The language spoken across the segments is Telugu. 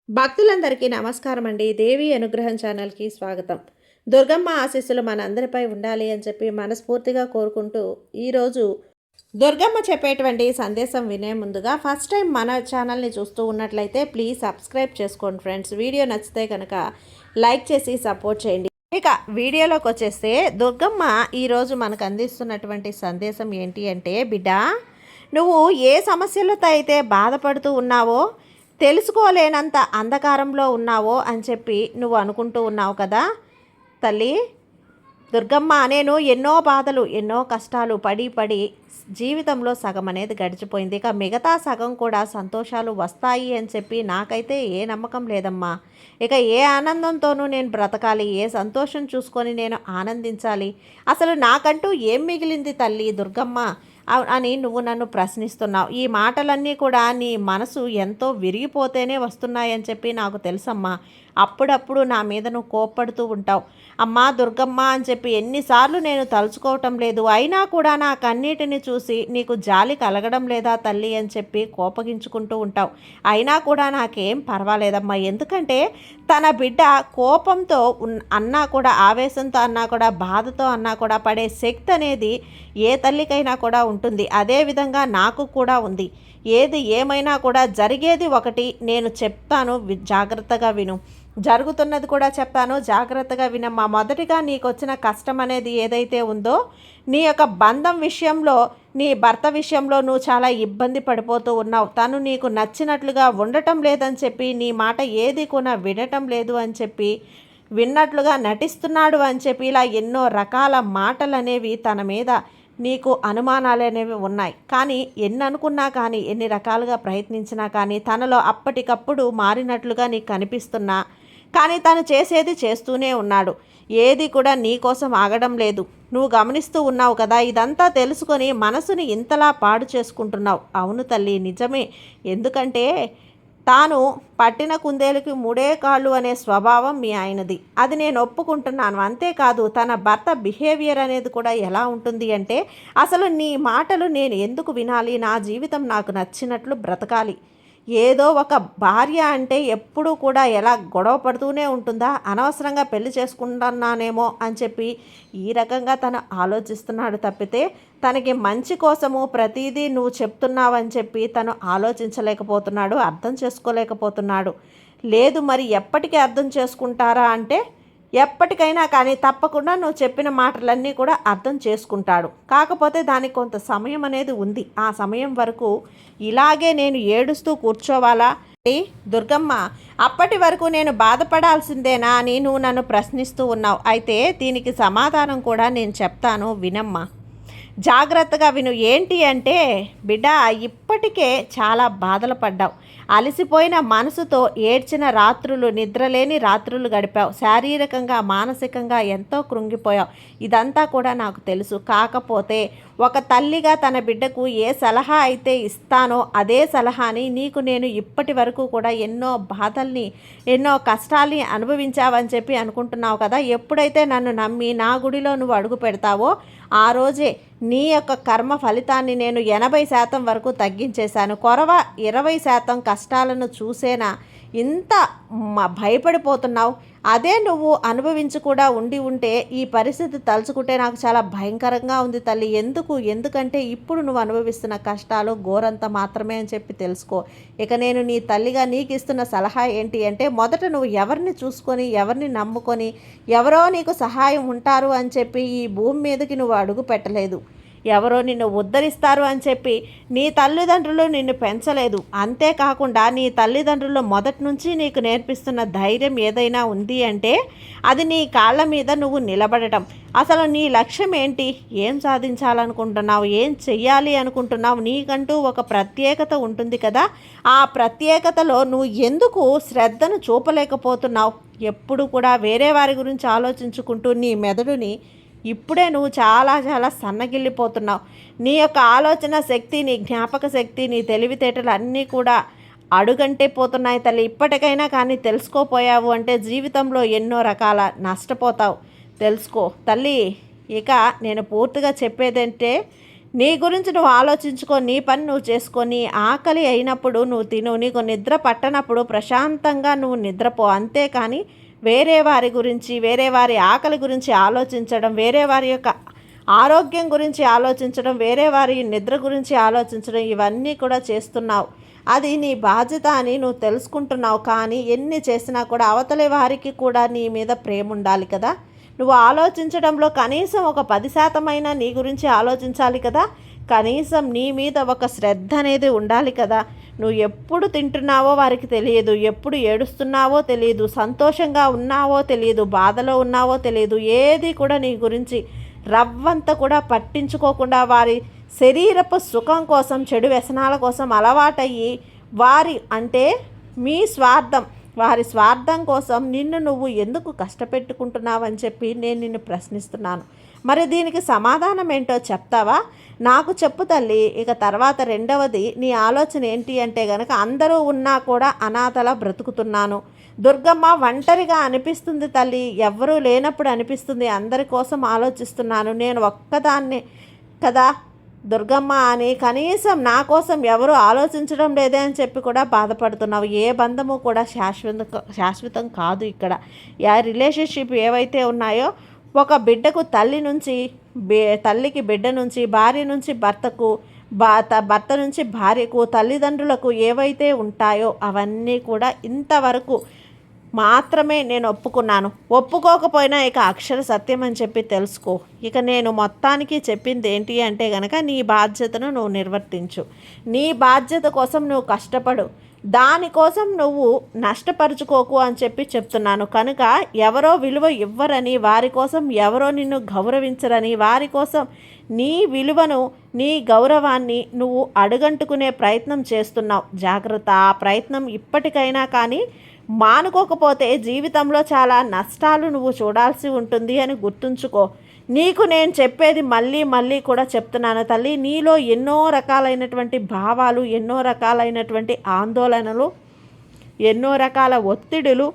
భక్తులందరికీ నమస్కారం అండి. దేవి అనుగ్రహం ఛానల్కి స్వాగతం. దుర్గమ్మ ఆశీస్సులు మనందరిపై ఉండాలి అని చెప్పి మనస్ఫూర్తిగా కోరుకుంటూ ఈరోజు దుర్గమ్మ చెప్పేటువంటి సందేశం వినే ముందుగా ఫస్ట్ టైం మన ఛానల్ని చూస్తూ ఉన్నట్లయితే ప్లీజ్ సబ్స్క్రైబ్ చేసుకోండి ఫ్రెండ్స్. వీడియో నచ్చితే కనుక లైక్ చేసి సపోర్ట్ చేయండి. ఇక వీడియోలోకి వచ్చేస్తే దుర్గమ్మ ఈరోజు మనకు అందిస్తున్నటువంటి సందేశం ఏంటి అంటే, బిడ్డ నువ్వు ఏ సమస్యలతో అయితే బాధపడుతూ ఉన్నావో, తెలుసుకోలేనంత అంధకారంలో ఉన్నావో అని చెప్పి నువ్వు అనుకుంటూ ఉన్నావు కదా తల్లి దుర్గమ్మ. నేను ఎన్నో బాధలు ఎన్నో కష్టాలు పడి జీవితంలో సగం అనేది గడిచిపోయింది. ఇక మిగతా సగం కూడా సంతోషాలు వస్తాయి అని చెప్పి నాకైతే ఏ నమ్మకం లేదమ్మా. ఇక ఏ ఆనందంతోనూ నేను బ్రతకాలి, ఏ సంతోషం చూసుకొని నేను ఆనందించాలి, అసలు నాకంటూ ఏం మిగిలింది తల్లి దుర్గమ్మ అని నువ్వు నన్ను ప్రశ్నిస్తున్నావు. ఈ మాటలన్నీ కూడా నీ మనసు ఎంతో విరిగిపోతేనే వస్తున్నాయని చెప్పి నాకు తెలుసమ్మా. అప్పుడప్పుడు నా మీద నువ్వు కోప్పడుతూ ఉంటావు. అమ్మా దుర్గమ్మ అని చెప్పి ఎన్నిసార్లు నేను తలుచుకోవటం లేదు, అయినా కూడా నా కన్నీటిని చూసి నీకు జాలి కలగడం లేదా తల్లి అని చెప్పి కోపగించుకుంటూ ఉంటావు. అయినా కూడా నాకేం పర్వాలేదమ్మా. ఎందుకంటే తన బిడ్డ కోపంతో అన్నా కూడా, ఆవేశంతో అన్నా కూడా, బాధతో అన్నా కూడా పడే శక్తి అనేది ఏ తల్లికైనా కూడా ఉంటుంది. అదేవిధంగా నాకు కూడా ఉంది. ఏది ఏమైనా కూడా జరిగేది ఒకటి, నేను చెప్తాను జాగ్రత్తగా విను, జరుగుతున్నది కూడా చెప్తాను జాగ్రత్తగా వినమ్మా. మొదటిగా నీకు వచ్చిన కష్టం అనేది ఏదైతే ఉందో, నీ యొక్క బంధం విషయంలో, నీ భర్త విషయంలో నువ్వు చాలా ఇబ్బంది పడిపోతూ ఉన్నావు. తను నీకు నచ్చినట్లుగా ఉండటం లేదని చెప్పి, నీ మాట ఏది కూడా వినటం లేదు అని చెప్పి, విన్నట్లుగా నటిస్తున్నాడు అని చెప్పి, ఇలా ఎన్నో రకాల మాటలు అనేవి తన మీద నీకు అనుమానాలు అనేవి ఉన్నాయి. కానీ ఎన్ని అనుకున్నా కానీ, ఎన్ని రకాలుగా ప్రయత్నించినా కానీ తనలో అప్పటికప్పుడు మారినట్లుగా నీకు కనిపిస్తున్నా, కానీ తను చేసేది చేస్తూనే ఉన్నాడు. ఏది కూడా నీ కోసం ఆగడం లేదు. నువ్వు గమనిస్తూ ఉన్నావు కదా. ఇదంతా తెలుసుకొని మనసుని ఇంతలా పాడు చేసుకుంటున్నావు. అవును తల్లి, నిజమే. ఎందుకంటే తాను పట్టిన కుందేలుకి మూడే కాళ్ళు అనే స్వభావం మీ ఆయనది. అది నేను ఒప్పుకుంటున్నాను. అంతేకాదు తన భర్త బిహేవియర్ అనేది కూడా ఎలా ఉంటుంది అంటే, అసలు నీ మాటలు నేను ఎందుకు వినాలి, నా జీవితం నాకు నచ్చినట్లు బ్రతకాలి. ఏదో ఒక భార్య అంటే ఎప్పుడూ కూడా ఎలా గొడవ పడుతూనే ఉంటుందా, అనవసరంగా పెళ్లి చేసుకుంటున్నానేమో అని చెప్పి ఈ రకంగా తను ఆలోచిస్తున్నాడు తప్పితే, తనకి మంచి కోసము ప్రతిదీ నువ్వు చెప్తున్నావని చెప్పి తను ఆలోచించలేకపోతున్నాడు, అర్థం చేసుకోలేకపోతున్నాడు. లేదు మరి ఎప్పటికీ అర్థం చేసుకుంటారా అంటే, ఎప్పటికైనా కానీ తప్పకుండా నువ్వు చెప్పిన మాటలన్నీ కూడా అర్థం చేసుకుంటాడు. కాకపోతే దానికి కొంత సమయం అనేది ఉంది. ఆ సమయం వరకు ఇలాగే నేను ఏడుస్తూ కూర్చోవాలా దుర్గమ్మ? అప్పటి వరకు నేను బాధపడాల్సిందేనా అని నువ్వు నన్ను ప్రశ్నిస్తూ ఉన్నావు. అయితే దీనికి సమాధానం కూడా నేను చెప్తాను, వినమ్మా. జాగ్రత్తగా విను. ఏంటి అంటే, బిడ్డ ఇప్పటికే చాలా బాధలు పడ్డావు. అలసిపోయిన మనసుతో ఏడ్చిన రాత్రులు, నిద్రలేని రాత్రులు గడిపావు. శారీరకంగా మానసికంగా ఎంతో కృంగిపోయావు. ఇదంతా కూడా నాకు తెలుసు. కాకపోతే ఒక తల్లిగా తన బిడ్డకు ఏ సలహా అయితే ఇస్తానో అదే సలహాని నీకు నేను ఇప్పటి వరకు కూడా ఎన్నో బాధల్ని, ఎన్నో కష్టాల్ని అనుభవించావని చెప్పి అనుకుంటున్నావు కదా. ఎప్పుడైతే నన్ను నమ్మి నా గుడిలో నువ్వు అడుగు పెడతావో ఆ రోజే నీ యొక్క కర్మ ఫలితాన్ని నేను 80% వరకు తగ్గించేశాను. కొరవ 20% కష్టాలను చూసేనా ఇంత భయపడిపోతున్నావు? అదే నువ్వు అనుభవించి కూడా ఉంటే ఈ పరిస్థితి తలుచుకుంటే నాకు చాలా భయంకరంగా ఉంది తల్లి. ఎందుకంటే ఇప్పుడు నువ్వు అనుభవిస్తున్న కష్టాలు ఘోరంత మాత్రమే అని చెప్పి తెలుసుకో. ఇక నేను నీ తల్లిగా నీకు ఇస్తున్న సలహా ఏంటి అంటే, మొదట నువ్వు ఎవరిని చూసుకొని, ఎవరిని నమ్ముకొని, ఎవరో నీకు సహాయం ఉంటారు అని చెప్పి ఈ భూమి మీదకి నువ్వు అడుగు పెట్టలేదు. ఎవరో నిన్ను ఉద్ధరిస్తారు అని చెప్పి నీ తల్లిదండ్రులు నిన్ను పెంచలేదు. అంతేకాకుండా నీ తల్లిదండ్రులు మొదటి నుంచి నీకు నేర్పిస్తున్న ధైర్యం ఏదైనా ఉంది అంటే అది నీ కాళ్ళ మీద నువ్వు నిలబడటం. అసలు నీ లక్ష్యం ఏంటి? ఏం సాధించాలనుకుంటున్నావు? ఏం చెయ్యాలి అనుకుంటున్నావు? నీకంటూ ఒక ప్రత్యేకత ఉంటుంది కదా. ఆ ప్రత్యేకతలో నువ్వు ఎందుకు శ్రద్ధను చూపలేకపోతున్నావు? ఎప్పుడు కూడా వేరే వారి గురించి ఆలోచించుకుంటూ నీ మెదడుని ఇప్పుడే నువ్వు చాలా చాలా సన్నగిల్లిపోతున్నావు. నీ యొక్క ఆలోచన శక్తి, నీ జ్ఞాపక శక్తి, నీ తెలివితేటలు అన్నీ కూడా అడుగంటే పోతున్నాయి తల్లి. ఇప్పటికైనా కానీ తెలుసుకోపోయావు అంటే జీవితంలో ఎన్నో రకాల నష్టపోతావు. తెలుసుకో తల్లి. ఇక నేను పూర్తిగా చెప్పేదంటే, నీ గురించి నువ్వు ఆలోచించుకో, నీ పని నువ్వు చేసుకొని, ఆకలి అయినప్పుడు నువ్వు తిను, నీకు నిద్ర పట్టనప్పుడు ప్రశాంతంగా నువ్వు నిద్రపో. అంతేకాని వేరే వారి గురించి, వేరే వారి ఆకలి గురించి ఆలోచించడం, వేరే వారి యొక్క ఆరోగ్యం గురించి ఆలోచించడం, వేరే వారి నిద్ర గురించి ఆలోచించడం, ఇవన్నీ కూడా చేస్తున్నావు. అది నీ బాధ్యత అని నువ్వు తెలుసుకుంటున్నావు. కానీ ఎన్ని చేసినా కూడా అవతలి వారికి కూడా నీ మీద ప్రేమ ఉండాలి కదా. నువ్వు ఆలోచించడంలో కనీసం ఒక 10% అయినా నీ గురించి ఆలోచించాలి కదా. కనీసం నీ మీద ఒక శ్రద్ధ అనేది ఉండాలి కదా. నువ్వు ఎప్పుడు తింటున్నావో వారికి తెలియదు, ఎప్పుడు ఏడుస్తున్నావో తెలియదు, సంతోషంగా ఉన్నావో తెలియదు, బాధలో ఉన్నావో తెలియదు. ఏది కూడా నీ గురించి రవ్వంత కూడా పట్టించుకోకుండా వారి శరీరపు సుఖం కోసం, చెడు వ్యసనాల కోసం అలవాటయ్యి వారి స్వార్థం కోసం నిన్ను నువ్వు ఎందుకు కష్టపెట్టుకుంటున్నావని చెప్పి నేను నిన్ను ప్రశ్నిస్తున్నాను. మరి దీనికి సమాధానం ఏంటో చెప్తావా? నాకు చెప్పు తల్లి. ఇక తర్వాత రెండవది నీ ఆలోచన ఏంటి అంటే గనక, అందరూ ఉన్నా కూడా అనాథలా బ్రతుకుతున్నాను. దుర్గమ్మ ఒంటరిగా అనిపిస్తుంది తల్లి, ఎవ్వరూ లేనప్పుడు అనిపిస్తుంది. అందరి కోసం ఆలోచిస్తున్నాను, నేను ఒక్కదాన్నే కదా దుర్గమ్మ అని. కనీసం నా కోసం ఎవరు ఆలోచించడం లేదే అని చెప్పి కూడా బాధపడుతున్నావు. ఏ బంధము కూడా శాశ్వతం కాదు. ఇక్కడ రిలేషన్షిప్ ఏవైతే ఉన్నాయో, ఒక బిడ్డకు తల్లికి బిడ్డ నుంచి, భార్య నుంచి భర్తకు, భర్త నుంచి భార్యకు, తల్లిదండ్రులకు ఏవైతే ఉంటాయో అవన్నీ కూడా ఇంతవరకు మాత్రమే నేను ఒప్పుకున్నాను. ఒప్పుకోకపోయినా ఇక అక్షర సత్యం అని చెప్పి తెలుసుకో. ఇక నేను మొత్తానికి చెప్పింది ఏంటి అంటే గనక, నీ బాధ్యతను నువ్వు నిర్వర్తించు. నీ బాధ్యత కోసం నువ్వు కష్టపడు, దానికోసం నువ్వు నష్టపరుచుకోకు అని చెప్పి చెప్తున్నాను. కనుక ఎవరో విలువ ఇవ్వరని, వారి కోసం ఎవరో నిన్ను గౌరవించరని, వారి కోసం నీ విలువను, నీ గౌరవాన్ని నువ్వు అడుగంటుకునే ప్రయత్నం చేస్తున్నావు. జాగ్రత్త. ఆ ప్రయత్నం ఇప్పటికైనా కానీ మానుకోకపోతే జీవితంలో చాలా నష్టాలు నువ్వు చూడాల్సి ఉంటుంది అని గుర్తుంచుకో. నీకు నేను చెప్పేది మళ్ళీ మళ్ళీ కూడా చెప్తున్నాను తల్లి. నీలో ఎన్నో రకాలైనటువంటి భావాలు, ఎన్నో రకాలైనటువంటి ఆందోళనలు, ఎన్నో రకాల ఒత్తిడులు,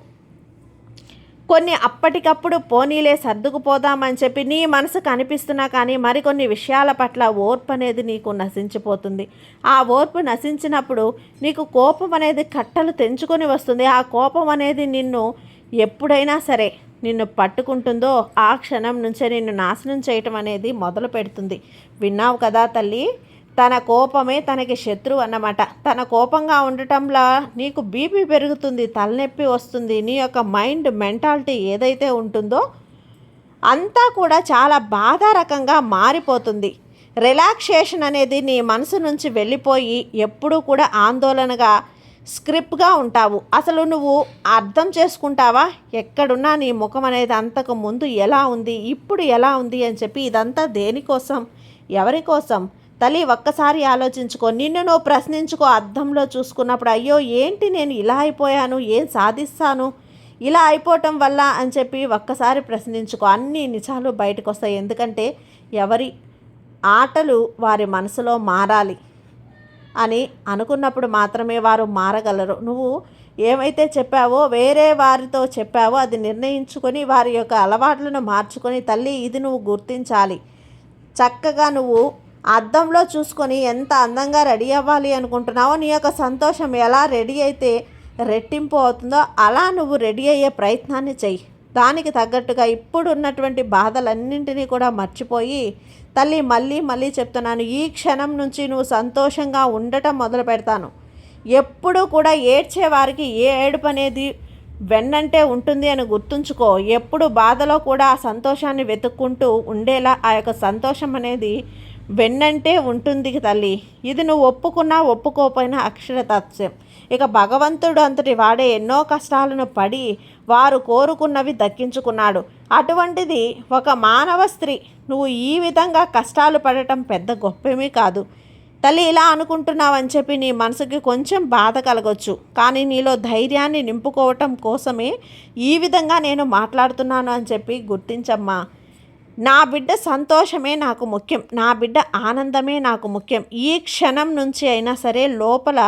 కొన్ని అప్పటికప్పుడు పోనీలే సర్దుకుపోదామని చెప్పి నీ మనసుకు అనిపిస్తున్నా కానీ మరికొన్ని విషయాల పట్ల ఓర్పు అనేది నీకు నశించిపోతుంది. ఆ ఓర్పు నశించినప్పుడు నీకు కోపం అనేది కట్టలు తెంచుకొని వస్తుంది. ఆ కోపం అనేది నిన్ను ఎప్పుడైనా సరే నిన్ను పట్టుకుంటుందో ఆ క్షణం నుంచే నిన్ను నాశనం చేయటం అనేది మొదలు పెడుతుంది. విన్నావు కదా తల్లి, తన కోపమే తనకి శత్రువు అన్నమాట. తన కోపంగా ఉండటంలో నీకు బీపీ పెరుగుతుంది, తలనొప్పి వస్తుంది, నీ యొక్క మైండ్ మెంటాలిటీ ఏదైతే ఉంటుందో అంతా కూడా చాలా బాధారకంగా మారిపోతుంది. రిలాక్సేషన్ అనేది నీ మనసు నుంచి వెళ్ళిపోయి ఎప్పుడూ కూడా ఆందోళనగా, స్క్రిప్ట్గా ఉంటావు. అసలు నువ్వు అర్థం చేసుకుంటావా? ఎక్కడున్నా నీ ముఖం అనేది అంతకు ముందు ఎలా ఉంది, ఇప్పుడు ఎలా ఉంది అని చెప్పి. ఇదంతా దేనికోసం, ఎవరి కోసం? తల్లి ఒక్కసారి ఆలోచించుకో. నిన్ను నువ్వు ప్రశ్నించుకో. అద్దంలో చూసుకున్నప్పుడు అయ్యో ఏంటి నేను ఇలా అయిపోయాను, ఏం సాధిస్తాను ఇలా అయిపోవటం వల్ల అని చెప్పి ఒక్కసారి ప్రశ్నించుకో. అన్ని నిజాలు బయటకు వస్తాయి. ఎందుకంటే ఎవరి ఆటలు వారి మనసులో మారాలి అని అనుకున్నప్పుడు మాత్రమే వారు మారగలరు. నువ్వు ఏమైతే చెప్పావో, వేరే వారితో చెప్పావో అది నిర్ణయించుకొని వారి యొక్క అలవాట్లను మార్చుకొని, తల్లి ఇది నువ్వు గుర్తించాలి. చక్కగా నువ్వు అద్దంలో చూసుకొని ఎంత అందంగా రెడీ అవ్వాలి అనుకుంటున్నావో, నీ యొక్క సంతోషం ఎలా రెడీ అయితే రెట్టింపు అవుతుందో అలా నువ్వు రెడీ అయ్యే ప్రయత్నాన్ని చెయ్యి. దానికి తగ్గట్టుగా ఇప్పుడు ఉన్నటువంటి బాధలన్నింటినీ కూడా మర్చిపోయి, తల్లి మళ్ళీ మళ్ళీ చెప్తున్నాను, ఈ క్షణం నుంచి నువ్వు సంతోషంగా ఉండటం మొదలు పెడతాను. ఎప్పుడూ కూడా ఏడ్చే వారికి ఏ ఏడుపు అనేది వెన్నంటే ఉంటుంది అని గుర్తుంచుకో. ఎప్పుడు బాధలో కూడా ఆ సంతోషాన్ని వెతుక్కుంటూ ఉండేలా ఆ యొక్క సంతోషం అనేది వెన్నంటే ఉంటుంది తల్లి. ఇది నువ్వు ఒప్పుకున్నా ఒప్పుకోకపోయినా అక్షరతత్వం. ఇక భగవంతుడు అంతటి వాడే ఎన్నో కష్టాలను పడి వారు కోరుకున్నవి దక్కించుకున్నాడు. అటువంటిది ఒక మానవ స్త్రీ నువ్వు ఈ విధంగా కష్టాలు పడటం పెద్ద గొప్పేమీ కాదు తల్లి. ఇలా అనుకుంటున్నావని చెప్పి నీ మనసుకి కొంచెం బాధ కలగొచ్చు. కానీ నీలో ధైర్యాన్ని నింపుకోవటం కోసమే ఈ విధంగా నేను మాట్లాడుతున్నాను అని చెప్పి గుర్తించమ్మా. నా బిడ్డ సంతోషమే నాకు ముఖ్యం, నా బిడ్డ ఆనందమే నాకు ముఖ్యం. ఈ క్షణం నుంచి అయినా సరే లోపల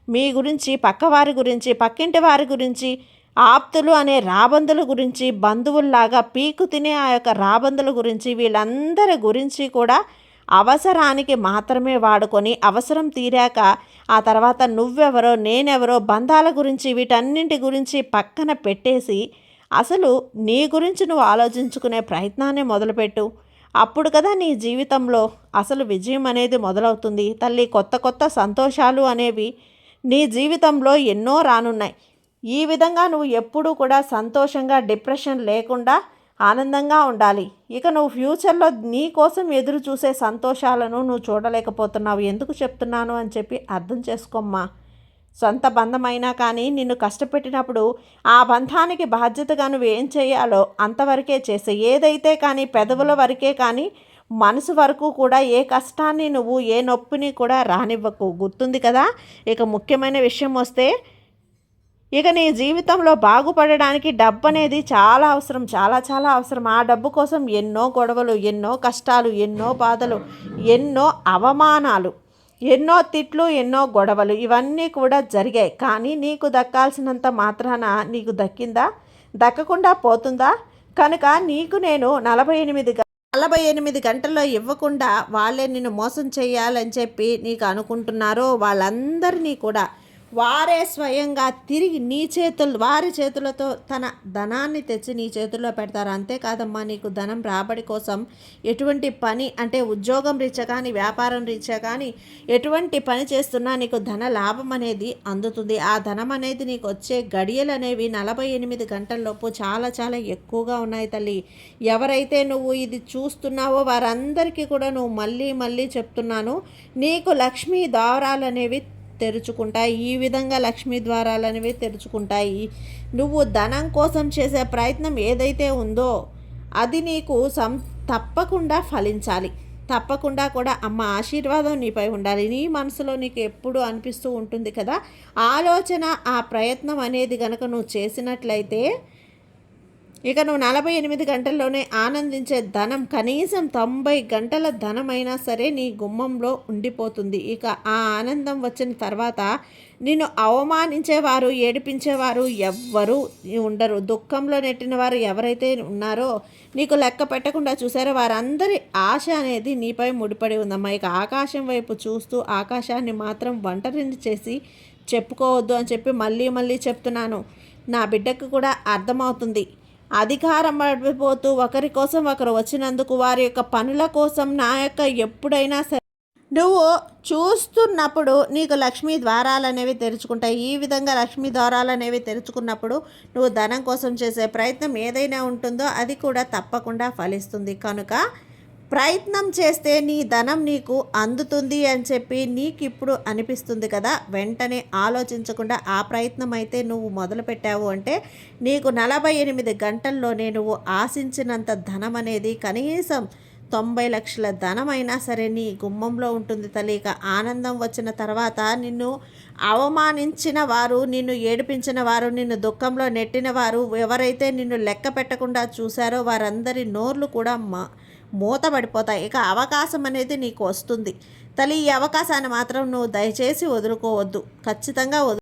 మీ గురించి, పక్కవారి గురించి, పక్కింటి వారి గురించి, ఆప్తులు అనే రాబందుల గురించి, బంధువుల్లాగా పీకు తినే ఆ యొక్క రాబందుల గురించి, వీళ్ళందరి గురించి కూడా అవసరానికి మాత్రమే వాడుకొని అవసరం తీరాక ఆ తర్వాత నువ్వెవరో నేనెవరో బంధాల గురించి వీటన్నింటి గురించి పక్కన పెట్టేసి అసలు నీ గురించి నువ్వు ఆలోచించుకునే ప్రయత్నాన్ని మొదలుపెట్టు. అప్పుడు కదా నీ జీవితంలో అసలు విజయం అనేది మొదలవుతుంది తల్లి. కొత్త కొత్త సంతోషాలు అనేవి నీ జీవితంలో ఎన్నో రానున్నాయి. ఈ విధంగా నువ్వు ఎప్పుడూ కూడా సంతోషంగా డిప్రెషన్ లేకుండా ఆనందంగా ఉండాలి. ఇక నువ్వు ఫ్యూచర్లో నీ కోసం ఎదురు చూసే సంతోషాలను నువ్వు చూడలేకపోతున్నావు. ఎందుకు చెప్తున్నాను అని చెప్పి అర్థం చేసుకోమ్మా. సొంత బంధమైనా కానీ నిన్ను కష్టపెట్టినప్పుడు ఆ బంధానికి బాధ్యతగా నువ్వు ఏం చేయాలో అంతవరకే చేసే. ఏదైతే కానీ పెదవుల వరకే కానీ మనసు వరకు కూడా ఏ కష్టాన్ని నువ్వు ఏ నొప్పిని కూడా రానివ్వకు. గుర్తుంది కదా. ఇక ముఖ్యమైన విషయం వస్తే ఇక నీ జీవితంలో బాగుపడడానికి డబ్బు అనేది చాలా అవసరం, చాలా చాలా అవసరం. ఆ డబ్బు కోసం ఎన్నో గొడవలు, ఎన్నో కష్టాలు, ఎన్నో బాధలు, ఎన్నో అవమానాలు, ఎన్నో తిట్లు, ఎన్నో గొడవలు ఇవన్నీ కూడా జరిగాయి. కానీ నీకు దక్కాల్సినంత మాత్రాన నీకు దక్కిందా? దక్కకుండా పోతుందా? కనుక నీకు నేను 48 గంటల్లో ఇవ్వకుండా వాళ్ళే నిన్ను మోసం చేయాలని చెప్పి నీకు అనుకుంటున్నారో వాళ్ళందరినీ కూడా వారే స్వయంగా తిరిగి వారి చేతులతో తన ధనాన్ని తెచ్చి నీ చేతుల్లో పెడతారు. అంతేకాదమ్మా, నీకు ధనం రాబడి కోసం ఎటువంటి పని అంటే ఉద్యోగం రీత్యా కానీ వ్యాపారం రీత్యా కానీ ఎటువంటి పని చేస్తున్నా నీకు ధన లాభం అనేది అందుతుంది. ఆ ధనం అనేది నీకు వచ్చే గడియలు అనేవి 48 గంటల్లోపు చాలా చాలా ఎక్కువగా ఉన్నాయి తల్లి. ఎవరైతే నువ్వు ఇది చూస్తున్నావో వారందరికీ కూడా నువ్వు మళ్ళీ మళ్ళీ చెప్తున్నాను, నీకు లక్ష్మీ ద్వారాలు అనేవి తెరుచుకుంటాయి. ఈ విధంగా లక్ష్మీ ద్వారాలు అనేవి తెరుచుకుంటాయి. నువ్వు ధనం కోసం చేసే ప్రయత్నం ఏదైతే ఉందో అది నీకు తప్పకుండా ఫలించాలి. తప్పకుండా కూడా అమ్మ ఆశీర్వాదం నీపై ఉండాలి. నీ మనసులో నీకు ఎప్పుడు అనిపిస్తూ ఉంటుంది కదా, ఆలోచన ఆ ప్రయత్నం అనేది కనుక నువ్వు చేసినట్లయితే ఇక నువ్వు 48 గంటల్లోనే ఆనందించే ధనం కనీసం 90 గంటల ధనమైనా సరే నీ గుమ్మంలో ఉండిపోతుంది. ఇక ఆ ఆనందం వచ్చిన తర్వాత నిన్ను అవమానించేవారు, ఏడిపించేవారు ఎవ్వరూ ఉండరు. దుఃఖంలో నెట్టిన వారు ఎవరైతే ఉన్నారో నీకు లెక్క పెట్టకుండా చూసారో వారందరి ఆశ అనేది నీపై ముడిపడి ఉందమ్మా. ఇక ఆకాశం వైపు చూస్తూ ఆకాశాన్ని మాత్రం ఒంటరిని చేసి చెప్పుకోవద్దు అని చెప్పి మళ్ళీ మళ్ళీ చెప్తున్నాను. నా బిడ్డకు కూడా అర్థమవుతుంది. అధికారం పడిపోతూ ఒకరి కోసం ఒకరు వచ్చినందుకు వారి యొక్క పనుల కోసం నా యొక్క ఎప్పుడైనా సరే నువ్వు చూస్తున్నప్పుడు నీకు లక్ష్మీ ద్వారాలు అనేవి తెరుచుకుంటాయి. ఈ విధంగా లక్ష్మీ ద్వారాలు అనేవి తెరుచుకున్నప్పుడు నువ్వు ధనం కోసం చేసే ప్రయత్నం ఏదైనా ఉంటుందో అది కూడా తప్పకుండా ఫలిస్తుంది. కనుక ప్రయత్నం చేస్తే నీ ధనం నీకు అందుతుంది అని చెప్పి నీకు ఇప్పుడు అనిపిస్తుంది కదా, వెంటనే ఆలోచించకుండా ఆ ప్రయత్నం అయితే నువ్వు మొదలుపెట్టావు అంటే నీకు 48 గంటల్లోనే నువ్వు ఆశించినంత ధనం అనేది కనీసం 90 లక్షల ధనమైనా సరే నీ గుమ్మంలో ఉంటుంది తల్లి. ఇక ఆనందం వచ్చిన తర్వాత నిన్ను అవమానించిన వారు, నిన్ను ఏడిపించిన వారు, నిన్ను దుఃఖంలో నెట్టిన వారు ఎవరైతే నిన్ను లెక్క పెట్టకుండా చూశారో వారందరి నోర్లు కూడా మూతపడిపోతాయి. ఇక అవకాశం అనేది నీకు వస్తుంది తల్లి. ఈ అవకాశాన్ని మాత్రం నువ్వు దయచేసి వదులుకోవద్దు. ఖచ్చితంగా